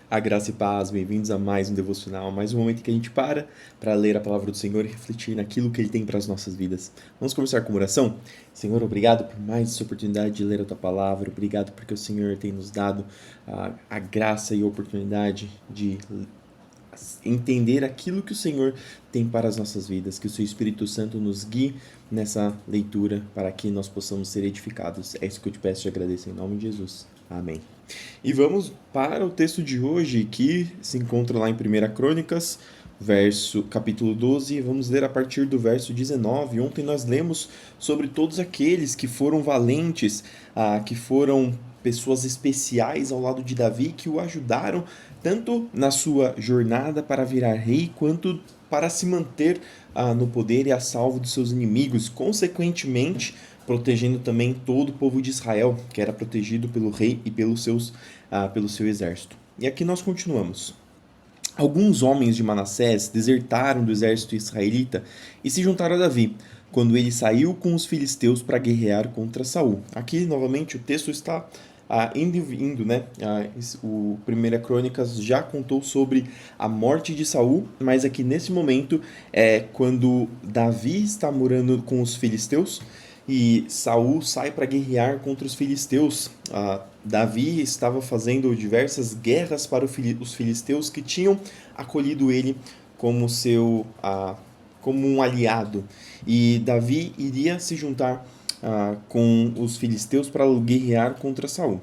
A graça e paz, bem-vindos a mais um devocional, mais um momento em que a gente para ler a palavra do Senhor e refletir naquilo que Ele tem para as nossas vidas. Vamos começar com uma oração? Senhor, obrigado por mais essa oportunidade de ler a Tua palavra, obrigado porque o Senhor tem nos dado a graça e a oportunidade de entender aquilo que o Senhor tem para as nossas vidas, que o Seu Espírito Santo nos guie nessa leitura para que nós possamos ser edificados. É isso que eu te peço e te agradeço em nome de Jesus. Amém. E vamos para o texto de hoje, que se encontra lá em 1 Crônicas, capítulo 12, vamos ler a partir do verso 19. Ontem nós lemos sobre todos aqueles que foram valentes, que foram pessoas especiais ao lado de Davi, que o ajudaram tanto na sua jornada para virar rei, quanto para se manter no poder e a salvo dos seus inimigos, consequentemente protegendo também todo o povo de Israel, que era protegido pelo rei e pelo seu exército. E aqui nós continuamos. Alguns homens de Manassés desertaram do exército israelita e se juntaram a Davi, quando ele saiu com os filisteus para guerrear contra Saul. Aqui, novamente, o texto está indo e vindo, né? O 1 Crônicas já contou sobre a morte de Saul, mas aqui nesse momento é quando Davi está morando com os filisteus e Saul sai para guerrear contra os filisteus. Davi estava fazendo diversas guerras para os filisteus que tinham acolhido ele como como um aliado. E Davi iria se juntar com os filisteus para guerrear contra Saul.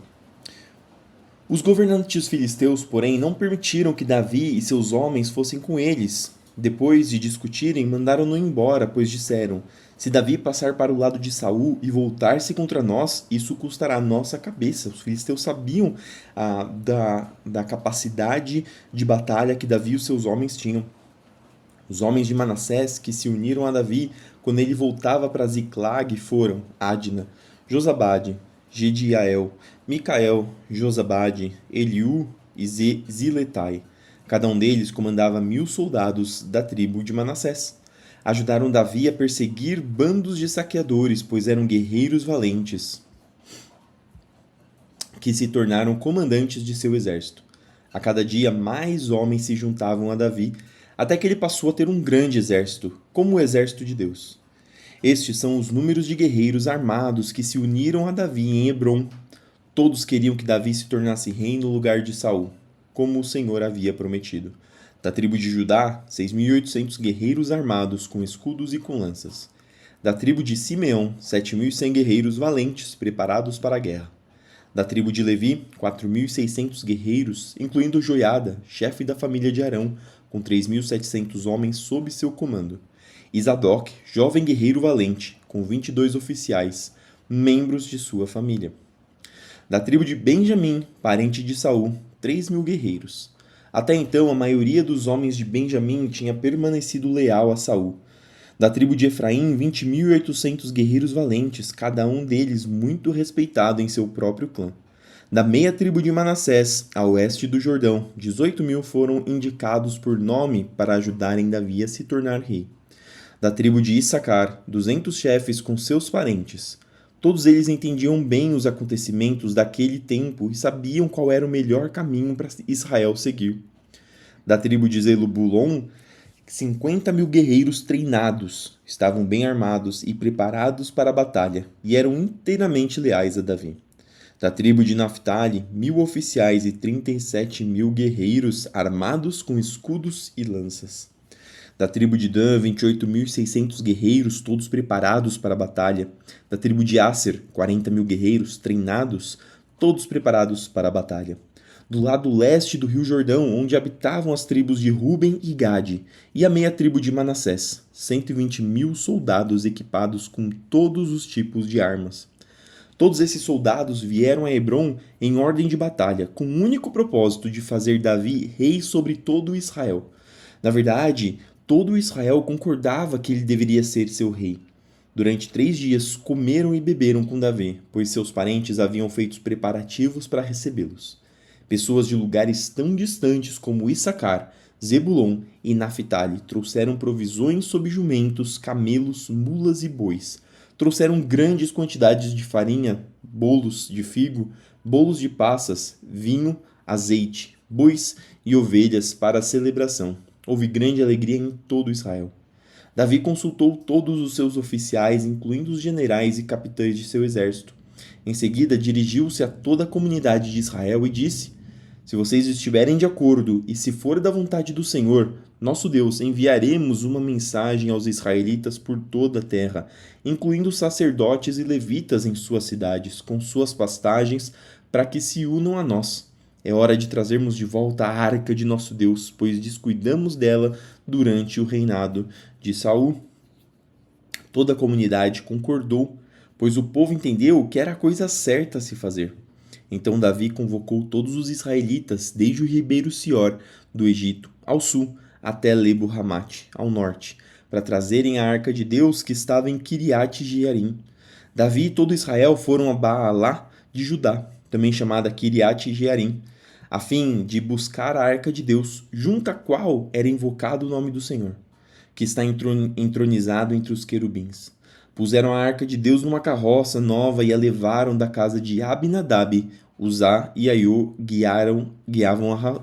Os governantes filisteus, porém, não permitiram que Davi e seus homens fossem com eles. Depois de discutirem, mandaram-no embora, pois disseram: se Davi passar para o lado de Saul e voltar-se contra nós, isso custará a nossa cabeça. Os filisteus sabiam da capacidade de batalha que Davi e os seus homens tinham. Os homens de Manassés que se uniram a Davi quando ele voltava para Ziclag foram Adna, Josabade, Jediael, Micael, Josabade, Eliú e Ziletai. Cada um deles comandava 1.000 soldados da tribo de Manassés. Ajudaram Davi a perseguir bandos de saqueadores, pois eram guerreiros valentes, que se tornaram comandantes de seu exército. A cada dia mais homens se juntavam a Davi, até que ele passou a ter um grande exército, como o exército de Deus. Estes são os números de guerreiros armados que se uniram a Davi em Hebrom. Todos queriam que Davi se tornasse rei no lugar de Saul, como o Senhor havia prometido. Da tribo de Judá, 6.800 guerreiros armados com escudos e com lanças. Da tribo de Simeão, 7.100 guerreiros valentes preparados para a guerra. Da tribo de Levi, 4.600 guerreiros, incluindo Joiada, chefe da família de Arão, com 3.700 homens sob seu comando. E Zadok, jovem guerreiro valente, com 22 oficiais, membros de sua família. Da tribo de Benjamim, parente de Saul, 3.000 guerreiros. Até então, a maioria dos homens de Benjamim tinha permanecido leal a Saul. Da tribo de Efraim, 20.800 guerreiros valentes, cada um deles muito respeitado em seu próprio clã. Da meia tribo de Manassés, a oeste do Jordão, 18.000 foram indicados por nome para ajudarem Davi a se tornar rei. Da tribo de Issacar, 200 chefes com seus parentes. Todos eles entendiam bem os acontecimentos daquele tempo e sabiam qual era o melhor caminho para Israel seguir. Da tribo de Zebulon, 50.000 guerreiros treinados, estavam bem armados e preparados para a batalha, e eram inteiramente leais a Davi. Da tribo de Naphtali, 1.000 oficiais e 37.000 guerreiros armados com escudos e lanças. Da tribo de Dan, 28.600 guerreiros, todos preparados para a batalha. Da tribo de Asser, 40.000 guerreiros treinados, todos preparados para a batalha. Do lado leste do rio Jordão, onde habitavam as tribos de Ruben e Gade, e a meia tribo de Manassés, 120.000 soldados equipados com todos os tipos de armas. Todos esses soldados vieram a Hebrom em ordem de batalha, com o único propósito de fazer Davi rei sobre todo Israel. Na verdade, todo Israel concordava que ele deveria ser seu rei. Durante 3 dias comeram e beberam com Davi, pois seus parentes haviam feito preparativos para recebê-los. Pessoas de lugares tão distantes como Issacar, Zebulon e Naphtali trouxeram provisões sob jumentos, camelos, mulas e bois. Trouxeram grandes quantidades de farinha, bolos de figo, bolos de passas, vinho, azeite, bois e ovelhas para a celebração. Houve grande alegria em todo Israel. Davi consultou todos os seus oficiais, incluindo os generais e capitães de seu exército. Em seguida, dirigiu-se a toda a comunidade de Israel e disse: Se vocês estiverem de acordo e se for da vontade do Senhor, nosso Deus, enviaremos uma mensagem aos israelitas por toda a terra, incluindo sacerdotes e levitas em suas cidades, com suas pastagens, para que se unam a nós. É hora de trazermos de volta a arca de nosso Deus, pois descuidamos dela durante o reinado de Saul. Toda a comunidade concordou, pois o povo entendeu que era a coisa certa a se fazer. Então Davi convocou todos os israelitas, desde o ribeiro Sior, do Egito, ao sul, até Lebo-Hamate, ao norte, para trazerem a arca de Deus que estava em Kiriat-Jearim. Davi e todo Israel foram a Baalá de Judá, também chamada Kiriat-Jearim, a fim de buscar a arca de Deus, junto à qual era invocado o nome do Senhor, que está entronizado entre os querubins. Puseram a arca de Deus numa carroça nova e a levaram da casa de Abinadab. Uzá e Aiô guiavam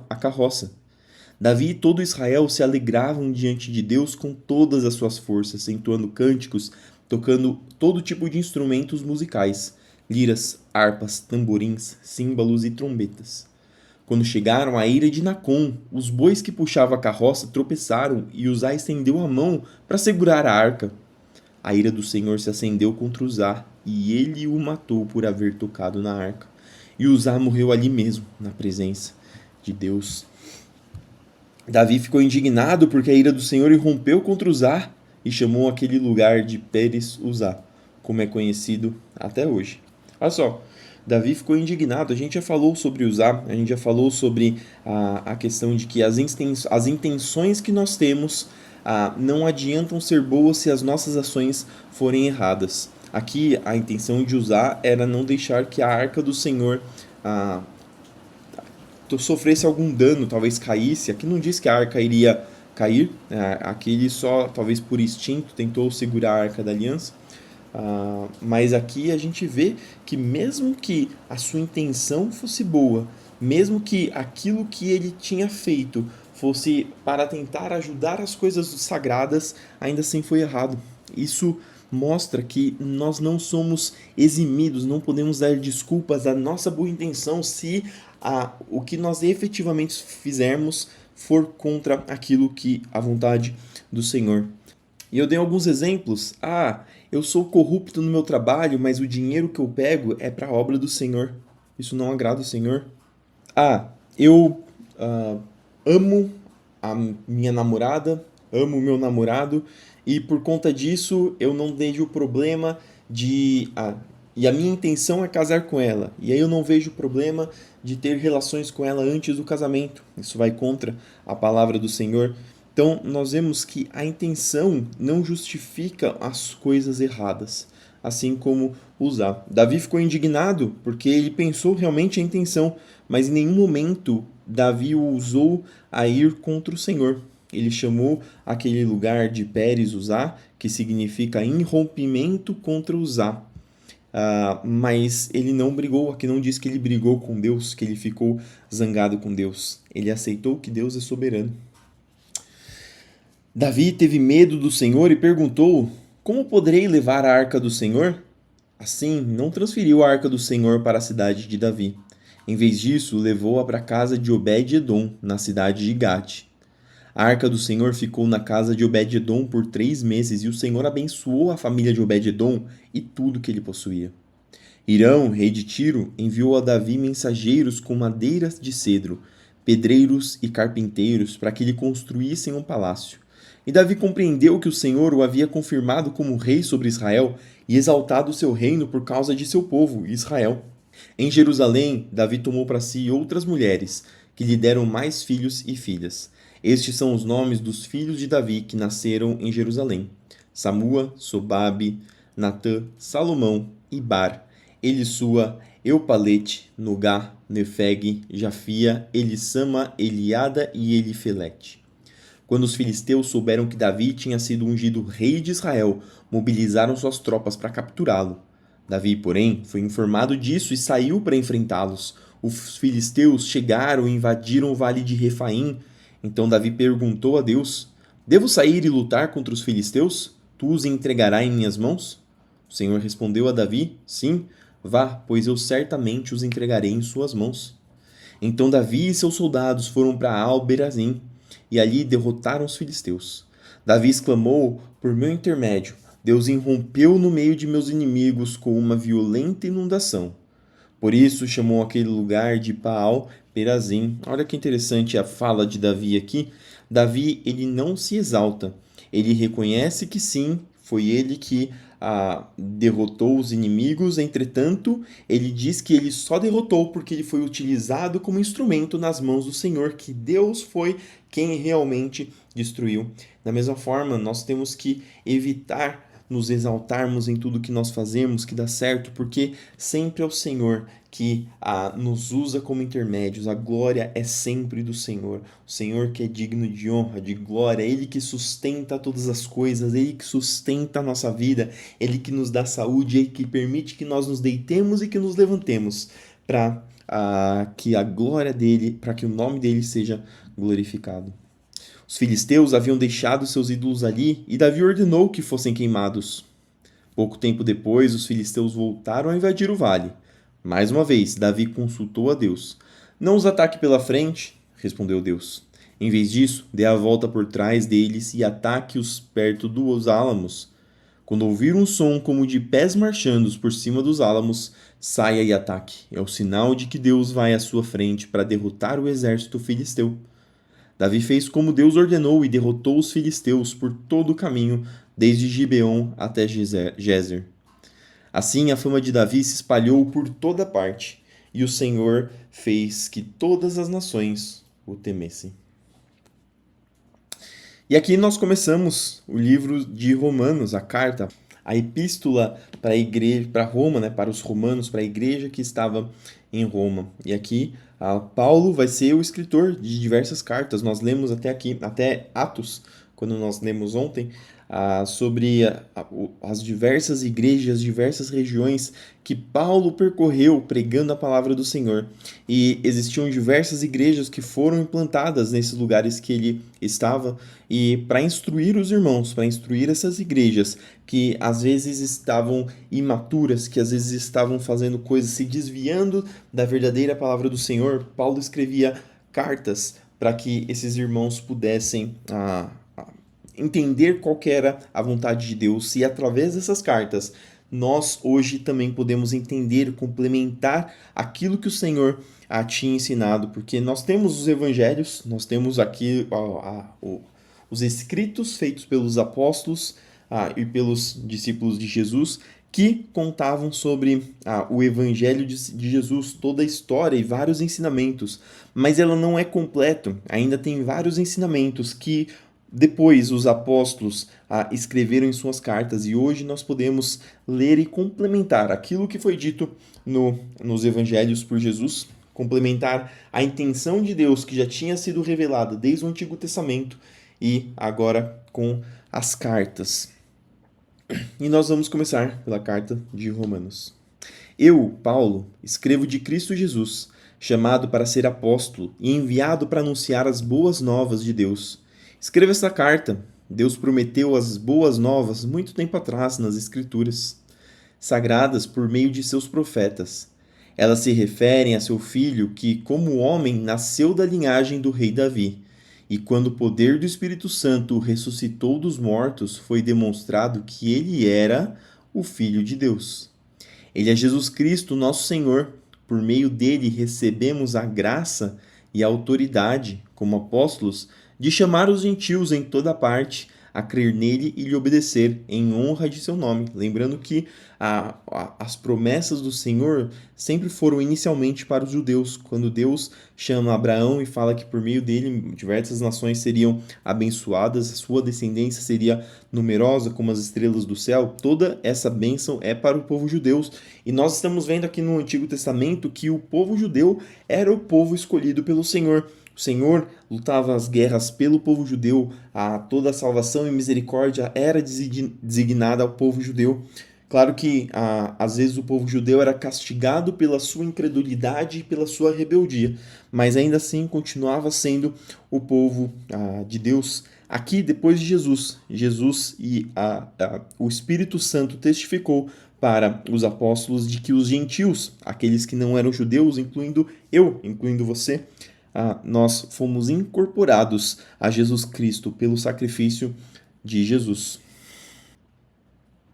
a carroça. Davi e todo Israel se alegravam diante de Deus com todas as suas forças, entoando cânticos, tocando todo tipo de instrumentos musicais, liras, harpas, tamborins, símbolos e trombetas. Quando chegaram à ira de Nacon, os bois que puxavam a carroça tropeçaram e Uzá estendeu a mão para segurar a arca. A ira do Senhor se acendeu contra Uzá, e ele o matou por haver tocado na arca. E Uzá morreu ali mesmo, na presença de Deus. Davi ficou indignado porque a ira do Senhor irrompeu contra Uzá e chamou aquele lugar de Pérez Uzá, como é conhecido até hoje. Olha só, Davi ficou indignado. A gente já falou sobre Uzá, a gente já falou sobre a questão de que as intenções que nós temos não adiantam ser boas se as nossas ações forem erradas. Aqui a intenção de Uzá era não deixar que a arca do Senhor sofresse algum dano, talvez caísse. Aqui não diz que a arca iria cair, aqui ele só, talvez por instinto, tentou segurar a arca da aliança. Mas aqui a gente vê que mesmo que a sua intenção fosse boa, mesmo que aquilo que ele tinha feito fosse para tentar ajudar as coisas sagradas, ainda assim foi errado. Isso mostra que nós não somos eximidos, não podemos dar desculpas à nossa boa intenção se o que nós efetivamente fizermos for contra aquilo que a vontade do Senhor. E eu dei alguns exemplos. Eu sou corrupto no meu trabalho, mas o dinheiro que eu pego é para a obra do Senhor. Isso não agrada o Senhor. Eu amo a minha namorada, amo o meu namorado, e por conta disso eu não vejo o problema e a minha intenção é casar com ela. E aí eu não vejo o problema de ter relações com ela antes do casamento. Isso vai contra a palavra do Senhor. Então, nós vemos que a intenção não justifica as coisas erradas, assim como Uzá. Davi ficou indignado porque ele pensou realmente a intenção, mas em nenhum momento Davi o usou a ir contra o Senhor. Ele chamou aquele lugar de Pérez Uzá, que significa irrompimento contra Uzá. Mas ele não brigou, aqui não diz que ele brigou com Deus, que ele ficou zangado com Deus. Ele aceitou que Deus é soberano. Davi teve medo do Senhor e perguntou: Como poderei levar a arca do Senhor? Assim, não transferiu a arca do Senhor para a cidade de Davi. Em vez disso, levou-a para a casa de Obed-edom, na cidade de Gate. A arca do Senhor ficou na casa de Obed-edom por 3 meses, e o Senhor abençoou a família de Obed-edom e tudo que ele possuía. Hirão, rei de Tiro, enviou a Davi mensageiros com madeiras de cedro, pedreiros e carpinteiros para que lhe construíssem um palácio. E Davi compreendeu que o Senhor o havia confirmado como rei sobre Israel e exaltado o seu reino por causa de seu povo, Israel. Em Jerusalém, Davi tomou para si outras mulheres, que lhe deram mais filhos e filhas. Estes são os nomes dos filhos de Davi que nasceram em Jerusalém: Samua, Sobabe, Natã, Salomão, Ibar, Elisua, Eupalete, Nogá, Nefeg, Jafia, Elissama, Eliada e Elifelete. Quando os filisteus souberam que Davi tinha sido ungido rei de Israel, mobilizaram suas tropas para capturá-lo. Davi, porém, foi informado disso e saiu para enfrentá-los. os filisteus chegaram e invadiram o vale de Refaim. Então Davi perguntou a Deus: Devo sair e lutar contra os filisteus? Tu os entregarás em minhas mãos? O Senhor respondeu a Davi: Sim, vá, pois eu certamente os entregarei em suas mãos. Então Davi e seus soldados foram para Al-Berazim e ali derrotaram os filisteus. Davi exclamou: Por meu intermédio, Deus irrompeu no meio de meus inimigos com uma violenta inundação. Por isso chamou aquele lugar de Baal-Perazim. Olha que interessante a fala de Davi aqui. Davi, ele não se exalta. Ele reconhece que sim, foi ele que derrotou os inimigos. Entretanto, ele diz que ele só derrotou porque ele foi utilizado como instrumento nas mãos do Senhor, que Deus foi quem realmente destruiu. Da mesma forma, nós temos que evitar nos exaltarmos em tudo que nós fazemos, que dá certo, porque sempre é o Senhor que nos usa como intermédios. A glória é sempre do Senhor. O Senhor que é digno de honra, de glória, Ele que sustenta todas as coisas, Ele que sustenta a nossa vida, Ele que nos dá saúde, Ele que permite que nós nos deitemos e que nos levantemos para que a glória dEle, para que o nome dEle seja glorificado. Os filisteus haviam deixado seus ídolos ali e Davi ordenou que fossem queimados. Pouco tempo depois, os filisteus voltaram a invadir o vale. Mais uma vez, Davi consultou a Deus. Não os ataque pela frente, respondeu Deus. Em vez disso, dê a volta por trás deles e ataque-os perto dos álamos. Quando ouvir um som como de pés marchando por cima dos álamos, saia e ataque. É o sinal de que Deus vai à sua frente para derrotar o exército filisteu. Davi fez como Deus ordenou e derrotou os filisteus por todo o caminho, desde Gibeon até Gezer. Assim a fama de Davi se espalhou por toda parte, e o Senhor fez que todas as nações o temessem. E aqui nós começamos o livro de Romanos, a carta, a epístola para a igreja, para Roma, né, para os romanos, para a igreja que estava em Roma. E aqui Paulo vai ser o escritor de diversas cartas. Nós lemos até aqui, até Atos, quando nós lemos ontem, sobre as diversas igrejas, diversas regiões que Paulo percorreu pregando a palavra do Senhor. E existiam diversas igrejas que foram implantadas nesses lugares que ele estava, e para instruir os irmãos, para instruir essas igrejas que às vezes estavam imaturas, que às vezes estavam fazendo coisas, se desviando da verdadeira palavra do Senhor, Paulo escrevia cartas para que esses irmãos pudessem entender qual que era a vontade de Deus, e através dessas cartas nós hoje também podemos entender, complementar aquilo que o Senhor tinha ensinado, porque nós temos os evangelhos, nós temos aqui os escritos feitos pelos apóstolos e pelos discípulos de Jesus, que contavam sobre o evangelho de Jesus, toda a história e vários ensinamentos, mas ela não é completa, ainda tem vários ensinamentos que depois os apóstolos escreveram em suas cartas, e hoje nós podemos ler e complementar aquilo que foi dito nos evangelhos por Jesus, complementar a intenção de Deus que já tinha sido revelada desde o Antigo Testamento e agora com as cartas. E nós vamos começar pela carta de Romanos. Eu, Paulo, escrevo de Cristo Jesus, chamado para ser apóstolo e enviado para anunciar as boas novas de Deus. Escreva esta carta. Deus prometeu as boas novas muito tempo atrás nas Escrituras, sagradas por meio de seus profetas. Elas se referem a seu filho que, como homem, nasceu da linhagem do rei Davi. E quando o poder do Espírito Santo o ressuscitou dos mortos, foi demonstrado que ele era o Filho de Deus. Ele é Jesus Cristo, nosso Senhor. Por meio dele recebemos a graça e a autoridade, como apóstolos, de chamar os gentios em toda parte a crer nele e lhe obedecer em honra de seu nome. Lembrando que as promessas do Senhor sempre foram inicialmente para os judeus. Quando Deus chama Abraão e fala que por meio dele diversas nações seriam abençoadas, a sua descendência seria numerosa como as estrelas do céu, toda essa bênção é para o povo judeu. E nós estamos vendo aqui no Antigo Testamento que o povo judeu era o povo escolhido pelo Senhor. O Senhor lutava as guerras pelo povo judeu, toda a salvação e misericórdia era designada ao povo judeu. Claro que, às vezes, o povo judeu era castigado pela sua incredulidade e pela sua rebeldia, mas ainda assim continuava sendo o povo de Deus. Aqui, depois de Jesus, Jesus e o Espírito Santo testificou para os apóstolos de que os gentios, aqueles que não eram judeus, incluindo eu, incluindo você, nós fomos incorporados a Jesus Cristo pelo sacrifício de Jesus.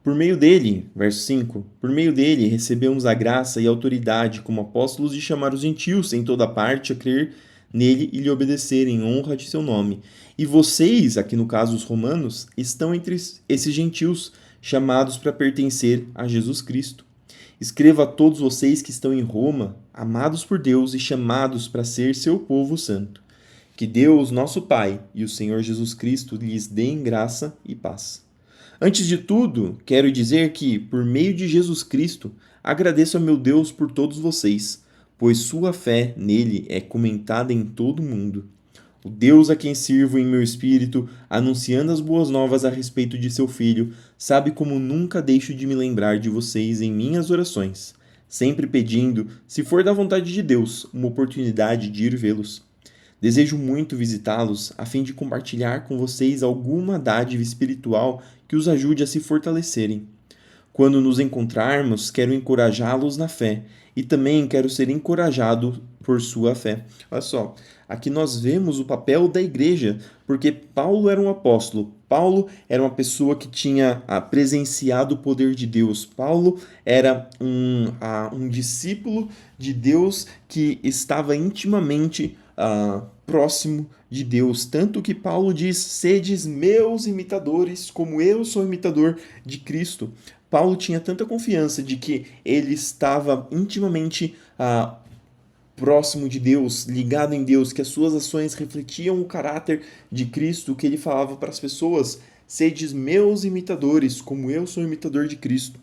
Por meio dele, verso 5, por meio dele recebemos a graça e a autoridade como apóstolos de chamar os gentios em toda parte a crer nele e lhe obedecer em honra de seu nome. E vocês, aqui no caso os romanos, estão entre esses gentios chamados para pertencer a Jesus Cristo. Escrevo a todos vocês que estão em Roma, amados por Deus e chamados para ser seu povo santo. Que Deus, nosso Pai, e o Senhor Jesus Cristo lhes deem graça e paz. Antes de tudo, quero dizer que, por meio de Jesus Cristo, agradeço a meu Deus por todos vocês, pois sua fé nele é comentada em todo o mundo. O Deus a quem sirvo em meu espírito, anunciando as boas novas a respeito de seu Filho, sabe como nunca deixo de me lembrar de vocês em minhas orações, sempre pedindo, se for da vontade de Deus, uma oportunidade de ir vê-los. Desejo muito visitá-los a fim de compartilhar com vocês alguma dádiva espiritual que os ajude a se fortalecerem. Quando nos encontrarmos, quero encorajá-los na fé e também quero ser encorajado por sua fé. Olha só, aqui nós vemos o papel da igreja, porque Paulo era um apóstolo, Paulo era uma pessoa que tinha presenciado o poder de Deus, Paulo era um discípulo de Deus que estava intimamente próximo de Deus. Tanto que Paulo diz: sedes meus imitadores, como eu sou imitador de Cristo. Paulo tinha tanta confiança de que ele estava intimamente próximo de Deus, ligado em Deus, que as suas ações refletiam o caráter de Cristo, que ele falava para as pessoas: sedes meus imitadores, como eu sou imitador de Cristo.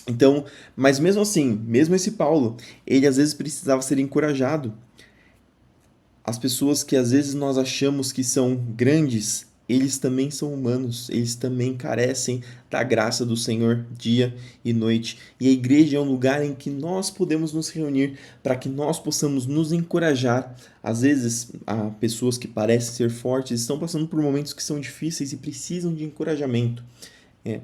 Então, mas mesmo assim, mesmo esse Paulo, ele às vezes precisava ser encorajado. As pessoas que às vezes nós achamos que são grandes, eles também são humanos, eles também carecem da graça do Senhor dia e noite. E a igreja é um lugar em que nós podemos nos reunir para que nós possamos nos encorajar. Às vezes, pessoas que parecem ser fortes estão passando por momentos que são difíceis e precisam de encorajamento.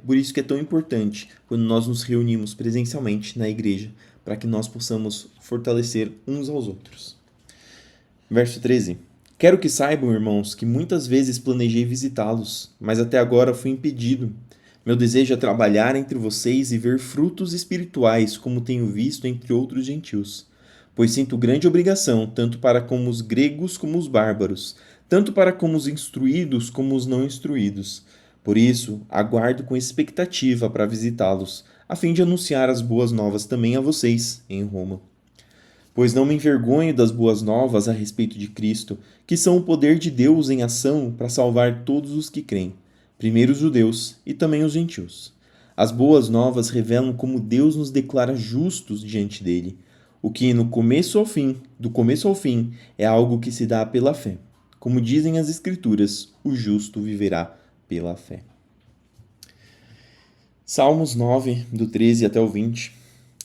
Por isso que é tão importante quando nós nos reunimos presencialmente na igreja, para que nós possamos fortalecer uns aos outros. Verso 13. Quero que saibam, irmãos, que muitas vezes planejei visitá-los, mas até agora fui impedido. Meu desejo é trabalhar entre vocês e ver frutos espirituais, como tenho visto entre outros gentios. Pois sinto grande obrigação, tanto para como os gregos como os bárbaros, tanto para como os instruídos como os não instruídos. Por isso, aguardo com expectativa para visitá-los, a fim de anunciar as boas novas também a vocês, em Roma. Pois não me envergonho das boas novas a respeito de Cristo, que são o poder de Deus em ação para salvar todos os que creem, primeiro os judeus e também os gentios. As boas novas revelam como Deus nos declara justos diante dele, o que do começo ao fim, é algo que se dá pela fé. Como dizem as Escrituras, o justo viverá pela fé. Salmos 9, do 13 até o 20.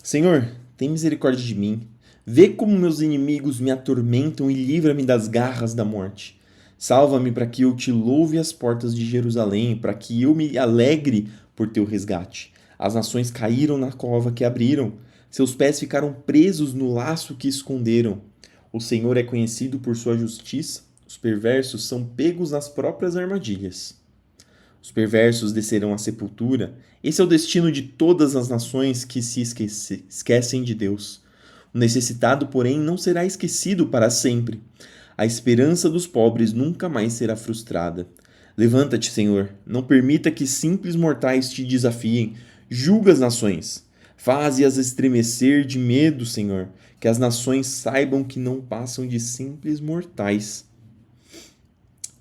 Senhor, tem misericórdia de mim. Vê como meus inimigos me atormentam e livra-me das garras da morte. Salva-me para que eu te louve às portas de Jerusalém, para que eu me alegre por teu resgate. As nações caíram na cova que abriram, seus pés ficaram presos no laço que esconderam. O Senhor é conhecido por sua justiça, os perversos são pegos nas próprias armadilhas. Os perversos descerão à sepultura. Esse é o destino de todas as nações que se esquecem de Deus. O necessitado, porém, não será esquecido para sempre. A esperança dos pobres nunca mais será frustrada. Levanta-te, Senhor, não permita que simples mortais te desafiem. Julga as nações. Faze-as estremecer de medo, Senhor, que as nações saibam que não passam de simples mortais.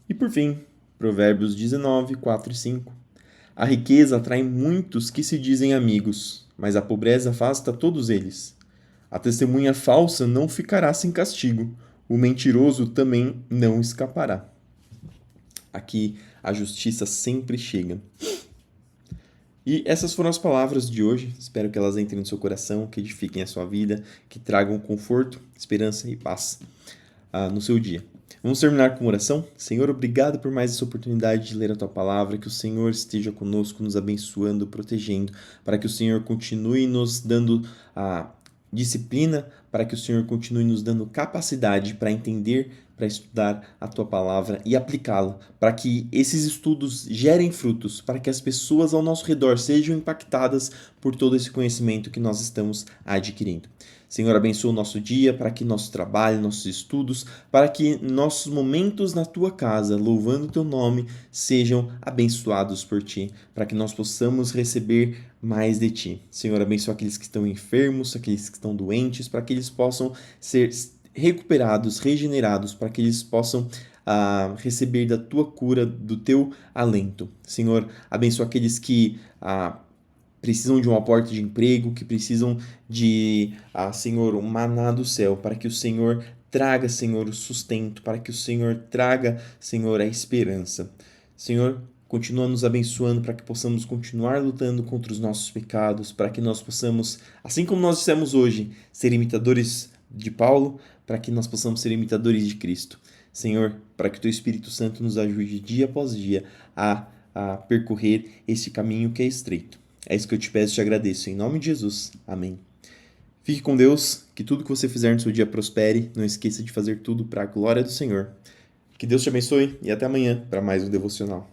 E por fim, Provérbios 19, 4 e 5. A riqueza atrai muitos que se dizem amigos, mas a pobreza afasta todos eles. A testemunha falsa não ficará sem castigo, o mentiroso também não escapará. Aqui a justiça sempre chega. E essas foram as palavras de hoje. Espero que elas entrem no seu coração, que edifiquem a sua vida, que tragam conforto, esperança e paz no seu dia. Vamos terminar com oração? Senhor, obrigado por mais essa oportunidade de ler a Tua Palavra, que o Senhor esteja conosco, nos abençoando, protegendo, para que o Senhor continue nos dando a disciplina, para que o Senhor continue nos dando capacidade para entender, para estudar a Tua Palavra e aplicá-la, para que esses estudos gerem frutos, para que as pessoas ao nosso redor sejam impactadas por todo esse conhecimento que nós estamos adquirindo. Senhor, abençoa o nosso dia, para que nosso trabalho, nossos estudos, para que nossos momentos na Tua casa, louvando o Teu nome, sejam abençoados por Ti, para que nós possamos receber mais de Ti. Senhor, abençoa aqueles que estão enfermos, aqueles que estão doentes, para que eles possam ser recuperados, regenerados, para que eles possam receber da Tua cura, do Teu alento. Senhor, abençoa aqueles que precisam de um aporte de emprego, que precisam de, Senhor, um maná do céu, para que o Senhor traga, Senhor, o sustento, para que o Senhor traga, Senhor, a esperança. Senhor, continua nos abençoando para que possamos continuar lutando contra os nossos pecados, para que nós possamos, assim como nós dissemos hoje, ser imitadores de Paulo, para que nós possamos ser imitadores de Cristo. Senhor, para que o Teu Espírito Santo nos ajude dia após dia a percorrer esse caminho que é estreito. É isso que eu te peço e te agradeço. Em nome de Jesus. Amém. Fique com Deus, que tudo que você fizer no seu dia prospere. Não esqueça de fazer tudo para a glória do Senhor. Que Deus te abençoe e até amanhã para mais um devocional.